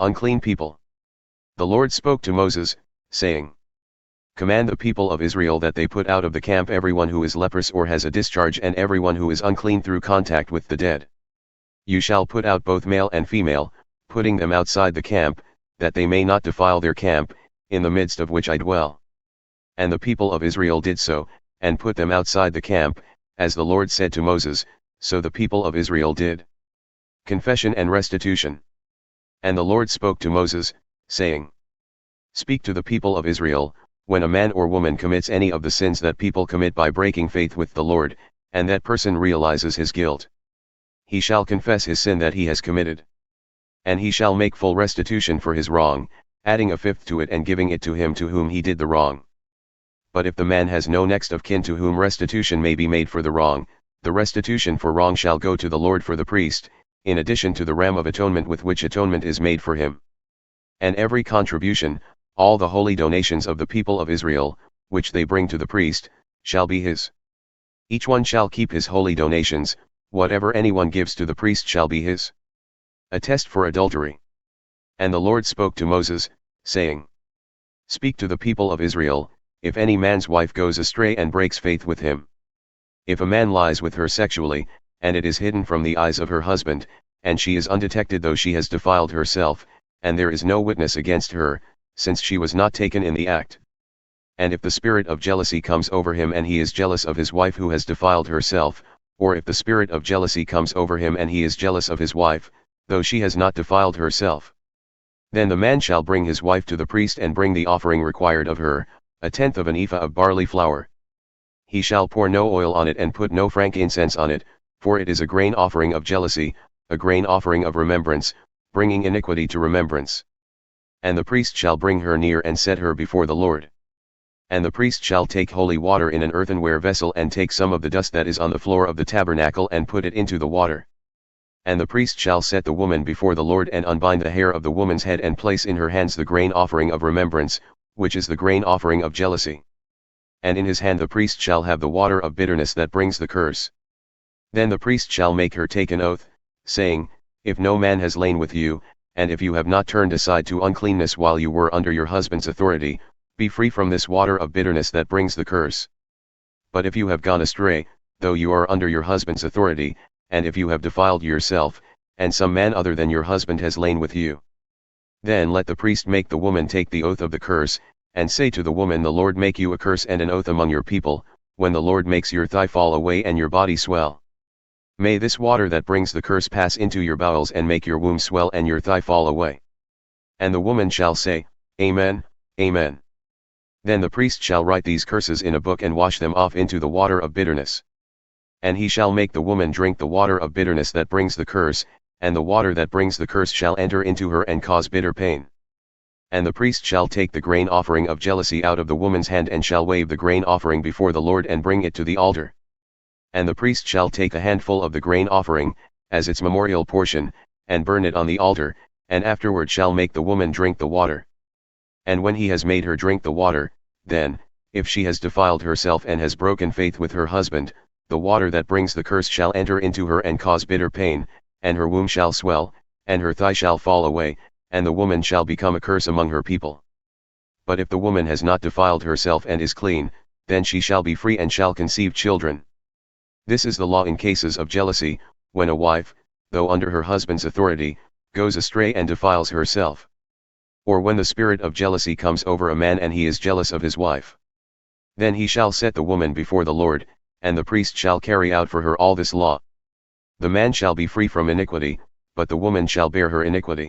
Unclean people. The Lord spoke to Moses, saying, Command the people of Israel that they put out of the camp everyone who is leprous or has a discharge and everyone who is unclean through contact with the dead. You shall put out both male and female, putting them outside the camp, that they may not defile their camp, in the midst of which I dwell. And the people of Israel did so, and put them outside the camp, as the Lord said to Moses, so the people of Israel did. Confession and Restitution. And the Lord spoke to Moses, saying, Speak to the people of Israel, when a man or woman commits any of the sins that people commit by breaking faith with the Lord, and that person realizes his guilt. He shall confess his sin that he has committed. And he shall make full restitution for his wrong, adding a fifth to it and giving it to him to whom he did the wrong. But if the man has no next of kin to whom restitution may be made for the wrong, the restitution for wrong shall go to the Lord for the priest, in addition to the ram of atonement with which atonement is made for him. And every contribution, all the holy donations of the people of Israel, which they bring to the priest, shall be his. Each one shall keep his holy donations, whatever anyone gives to the priest shall be his. A test for adultery. And the Lord spoke to Moses, saying, Speak to the people of Israel, if any man's wife goes astray and breaks faith with him. If a man lies with her sexually, and it is hidden from the eyes of her husband, and she is undetected though she has defiled herself, and there is no witness against her, since she was not taken in the act. And if the spirit of jealousy comes over him and he is jealous of his wife who has defiled herself, or if the spirit of jealousy comes over him and he is jealous of his wife, though she has not defiled herself, then the man shall bring his wife to the priest and bring the offering required of her, 1/10 of an ephah of barley flour. He shall pour no oil on it and put no frankincense on it, for it is a grain offering of jealousy, a grain offering of remembrance, bringing iniquity to remembrance. And the priest shall bring her near and set her before the Lord. And the priest shall take holy water in an earthenware vessel and take some of the dust that is on the floor of the tabernacle and put it into the water. And the priest shall set the woman before the Lord and unbind the hair of the woman's head and place in her hands the grain offering of remembrance, which is the grain offering of jealousy. And in his hand the priest shall have the water of bitterness that brings the curse. Then the priest shall make her take an oath, saying, If no man has lain with you, and if you have not turned aside to uncleanness while you were under your husband's authority, be free from this water of bitterness that brings the curse. But if you have gone astray, though you are under your husband's authority, and if you have defiled yourself, and some man other than your husband has lain with you, then let the priest make the woman take the oath of the curse, and say to the woman, The Lord make you a curse and an oath among your people, when the Lord makes your thigh fall away and your body swell. May this water that brings the curse pass into your bowels and make your womb swell and your thigh fall away. And the woman shall say, Amen, Amen. Then the priest shall write these curses in a book and wash them off into the water of bitterness. And he shall make the woman drink the water of bitterness that brings the curse, and the water that brings the curse shall enter into her and cause bitter pain. And the priest shall take the grain offering of jealousy out of the woman's hand and shall wave the grain offering before the Lord and bring it to the altar. And the priest shall take a handful of the grain offering, as its memorial portion, and burn it on the altar, and afterward shall make the woman drink the water. And when he has made her drink the water, then, if she has defiled herself and has broken faith with her husband, the water that brings the curse shall enter into her and cause bitter pain, and her womb shall swell, and her thigh shall fall away, and the woman shall become a curse among her people. But if the woman has not defiled herself and is clean, then she shall be free and shall conceive children. This is the law in cases of jealousy, when a wife, though under her husband's authority, goes astray and defiles herself. Or when the spirit of jealousy comes over a man and he is jealous of his wife. Then he shall set the woman before the Lord, and the priest shall carry out for her all this law. The man shall be free from iniquity, but the woman shall bear her iniquity.